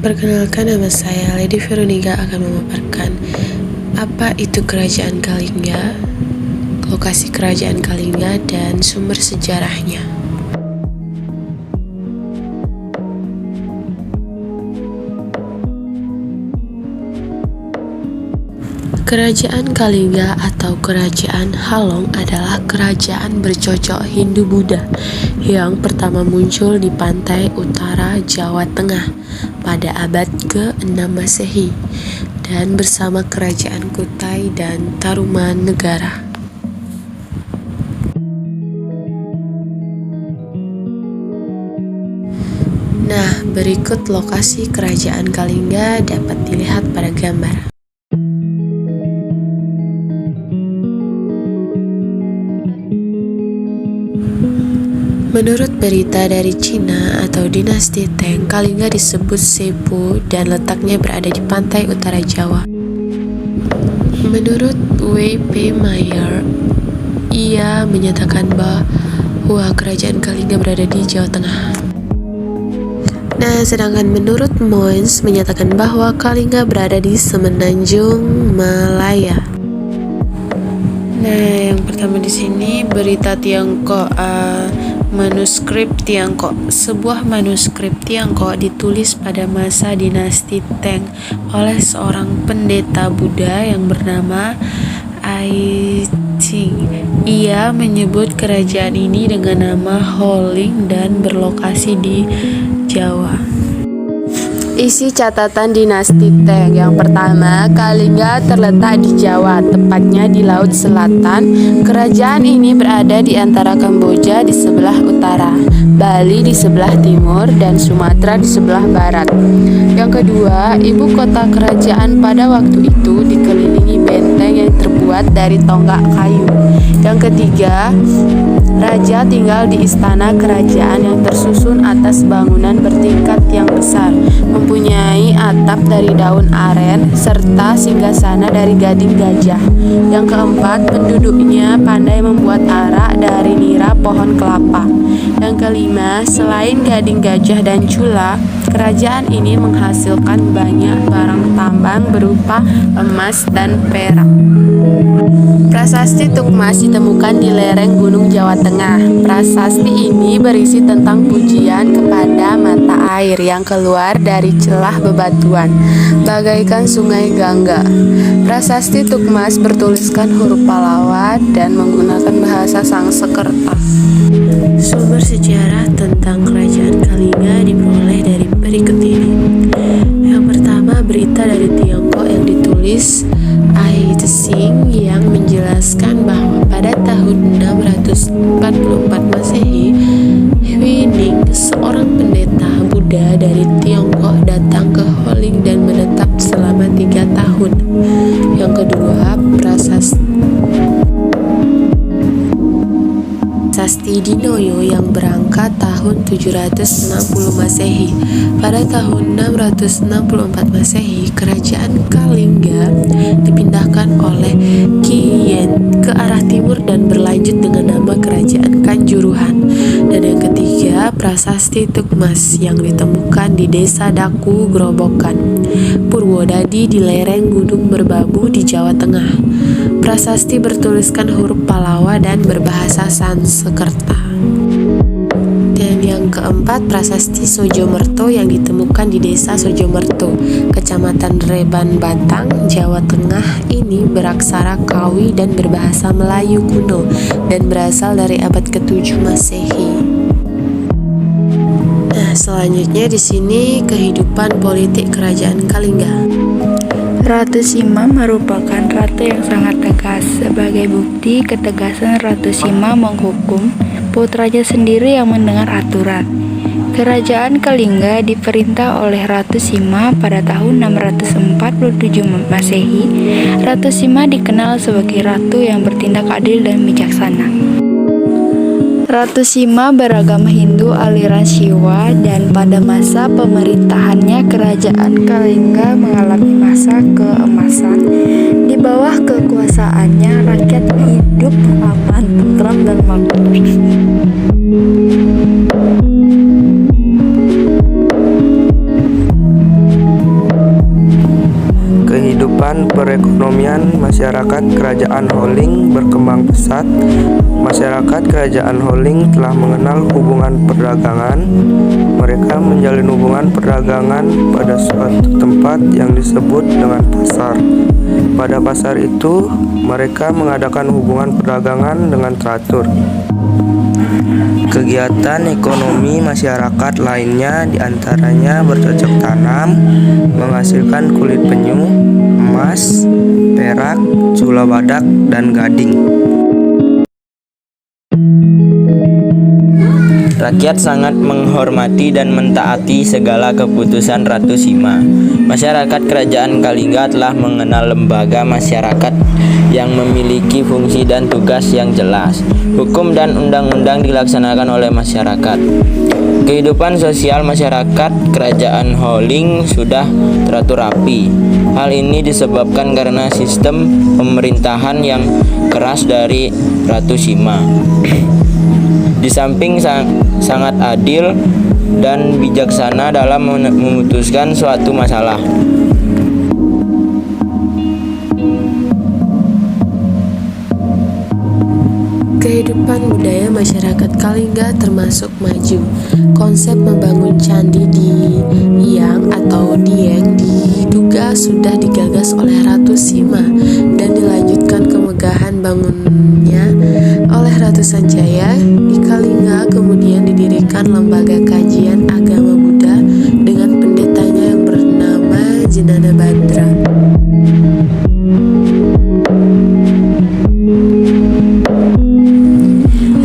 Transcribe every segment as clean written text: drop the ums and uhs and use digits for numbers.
Perkenalkan, nama saya Lady Veronica akan memaparkan apa itu Kerajaan Kalingga, lokasi Kerajaan Kalingga, dan sumber sejarahnya. Kerajaan Kalingga atau Kerajaan Halong adalah kerajaan bercocok Hindu-Buddha yang pertama muncul di pantai utara Jawa Tengah pada abad ke-6 Masehi dan bersama Kerajaan Kutai dan Tarumanegara. Nah, berikut lokasi Kerajaan Kalingga dapat dilihat pada gambar. Menurut berita dari Cina atau dinasti Tang, Kalingga disebut Sepo dan letaknya berada di pantai utara Jawa. Menurut W.P. Mayer, ia menyatakan bahwa Kerajaan Kalingga berada di Jawa Tengah. Nah, sedangkan menurut Moins menyatakan bahwa Kalingga berada di Semenanjung Malaya. Nah, yang pertama di sini berita Tiongkok, manuskrip Tiongkok. Sebuah manuskrip Tiongkok ditulis pada masa dinasti Tang oleh seorang pendeta Buddha yang bernama Ai Ching. Ia menyebut kerajaan ini dengan nama Holing dan berlokasi di Jawa. Isi catatan dinasti Tang. Yang pertama, Kalingga terletak di Jawa, tepatnya di Laut Selatan. Kerajaan ini berada di antara Kamboja di sebelah utara, Bali di sebelah timur, dan Sumatera di sebelah barat. Yang kedua, ibu kota kerajaan pada waktu itu dikelilingi benteng yang terbuat dari tonggak kayu. Yang ketiga, raja tinggal di istana kerajaan yang tersusun atas bangunan bertingkat yang besar, mempunyai atap dari daun aren serta singgasana dari gading gajah. Yang keempat, penduduknya pandai membuat arak dari nira pohon kelapa. Yang kelima, selain gading gajah dan cula, kerajaan ini menghasilkan banyak barang tambang berupa emas dan perak. Prasasti Tukmas ditemukan di lereng Gunung Jawa Tengah. Prasasti ini berisi tentang pujian kepada mata air yang keluar dari celah bebatuan, bagaikan sungai Gangga. Prasasti Tukmas bertuliskan huruf Pallawa dan menggunakan bahasa Sangsekerta. Sumber sejarah tentang Kerajaan Kalingga diperoleh dari berikut ini. Yang pertama, berita dari Tiongkok yang ditulis Ai Ching yang menjelaskan bahwa pada tahun 644 Masehi, Hui Ning, seorang pendeta Buddha dari Tiongkok, datang ke Holing dan menetap selama 3 tahun. Yang kedua, Prasasti Dinoyo yang berangkat tahun 760 Masehi. Pada tahun 664 Masehi, Kerajaan Kalingga dipindahkan oleh Qi Yen ke arah timur dan berlanjut dengan nama Kerajaan Kanjuruhan. Dan yang ketiga, Prasasti Tukmas yang ditemukan di Desa Daku, Grobogan, Purwodadi di lereng Gunung Merbabu di Jawa Tengah. Prasasti bertuliskan huruf Pallawa dan berbahasa Sanskerta. Dan yang keempat, Prasasti Sojomerto yang ditemukan di Desa Sojomerto, Kecamatan Reban Batang, Jawa Tengah. Ini beraksara Kawi dan berbahasa Melayu kuno dan berasal dari abad ke-7 Masehi. Nah, selanjutnya di sini kehidupan politik Kerajaan Kalingga. Ratu Sima merupakan ratu yang sangat tegas. Sebagai bukti ketegasan Ratu Sima menghukum, putranya sendiri yang mendengar aturan. Kerajaan Kalingga diperintah oleh Ratu Sima pada tahun 647 Masehi. Ratu Sima dikenal sebagai ratu yang bertindak adil dan bijaksana. Ratu Sima beragama Hindu aliran Siwa, dan pada masa pemerintahannya Kerajaan Kalingga mengalami masa keemasan. Di bawah kekuasaannya rakyat hidup aman, tentram, dan makmur. Kehidupan perekonomian masyarakat kerajaan Holling berkembang pesat. Masyarakat kerajaan Holling telah mengenal hubungan perdagangan. Mereka menjalin hubungan perdagangan pada suatu tempat yang disebut dengan pasar. Pada pasar itu, mereka mengadakan hubungan perdagangan dengan teratur. Kegiatan ekonomi masyarakat lainnya diantaranya bercocok tanam, menghasilkan kulit penyu, emas, perak, cula badak, dan gading. Rakyat sangat menghormati dan mentaati segala keputusan Ratu Sima. Masyarakat kerajaan Kalingga telah mengenal lembaga masyarakat yang memiliki fungsi dan tugas yang jelas. Hukum dan undang-undang dilaksanakan oleh masyarakat. Kehidupan sosial masyarakat kerajaan Holling sudah teratur rapi. Hal ini disebabkan karena sistem pemerintahan yang keras dari Ratu Sima. Di samping sangat adil dan bijaksana dalam memutuskan suatu masalah. Kehidupan budaya masyarakat Kalingga termasuk maju. Konsep membangun candi di Hyang atau Dieng diduga sudah digagas oleh Ratu Sima dan dilanjutkan kemegahan bangunnya oleh Ratu Sanjaya. Di Kalingga kemudian didirikan lembaga kajian agama Buddha dengan pendetanya yang bernama Jenana Badra.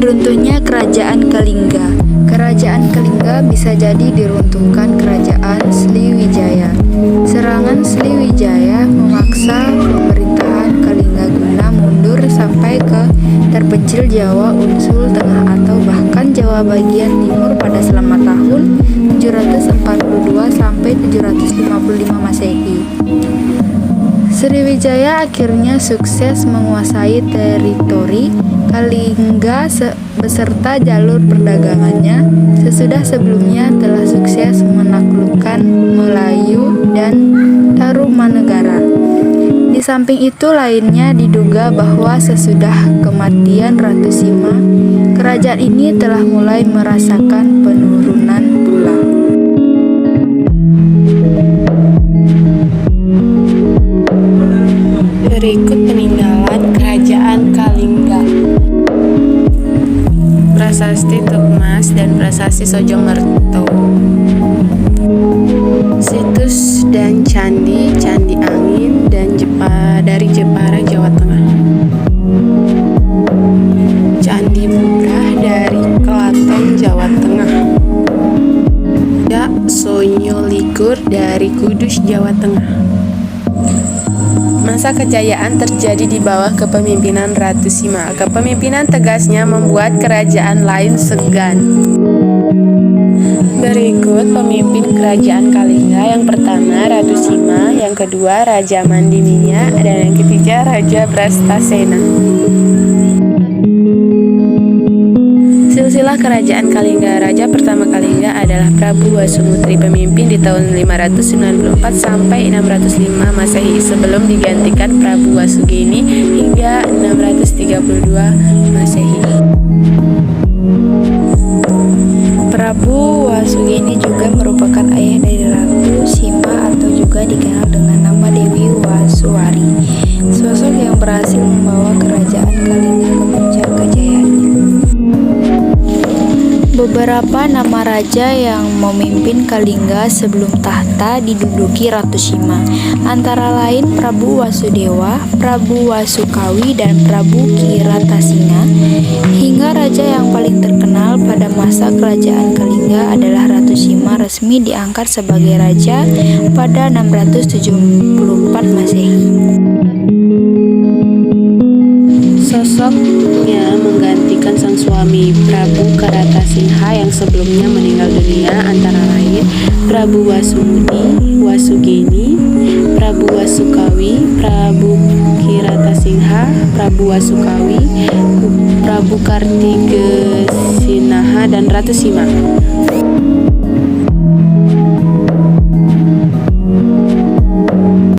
Runtuhnya Kerajaan Kalingga. Kerajaan Kalingga bisa jadi diruntuhkan Kerajaan Sriwijaya. Serangan Sriwijaya memaksa pemerintahan Kalingga guna mundur sampai ke terpencil Jawa Unsul Tengah atau bahkan Jawa bagian timur pada selama tahun 742 sampai 755 Masehi. Sriwijaya akhirnya sukses menguasai teritori Kalingga beserta jalur perdagangannya sesudah sebelumnya telah sukses menaklukkan Melayu dan Tarumanegara. Di samping itu lainnya diduga bahwa sesudah kematian Ratu Sima, kerajaan ini telah mulai merasakan penurunan pula. Berikut peninggalan Kerajaan Kalingga. Prasasti Tukmas dan Prasasti Sojomerto. Situs dan candi, Candi Angin dan dari Jepara, Jawa Tengah. Candi Bubrah dari Klaten, Jawa Tengah. Dak Sonyo Ligur dari Kudus, Jawa Tengah. Masa kejayaan terjadi di bawah kepemimpinan Ratu Sima. Kepemimpinan tegasnya membuat kerajaan lain segan. Berikut pemimpin kerajaan Kalingga. Yang pertama Ratu Sima, yang kedua Raja Mandiminya, dan yang ketiga Raja Brastasena. Silsilah kerajaan Kalingga. Raja pertama Kalingga adalah Prabu Wasumutri, pemimpin di tahun 594 sampai 605 Masehi sebelum digantikan Prabu Wasugeni hingga 632 Masehi. Prabu Wasugeni juga merupakan ayah dari Ratu Sima atau juga dikenal dengan nama Dewi Wasuwari, sosok yang berhasil membawa kerajaan Kalingga ke puncak kejayaannya. Beberapa nama raja yang memimpin Kalingga sebelum tahta diduduki Ratu Sima, antara lain Prabu Wasudewa, Prabu Wasukawi, dan Prabu Kiratasingha. Hingga raja yang paling terkenal pada masa kerajaan Kalingga adalah Ratu Sima resmi diangkat sebagai raja pada 674 Masehi. Sosoknya menggantikan sang suami Prabu Karatasingha yang sebelumnya meninggal dunia, antara lain Prabu Wasumudi, Wasugeni, Prabu Wasukawi, Prabu Kiratasingha, Prabu Wasukawi, Prabu Kartigesinaha, dan Ratu Sima.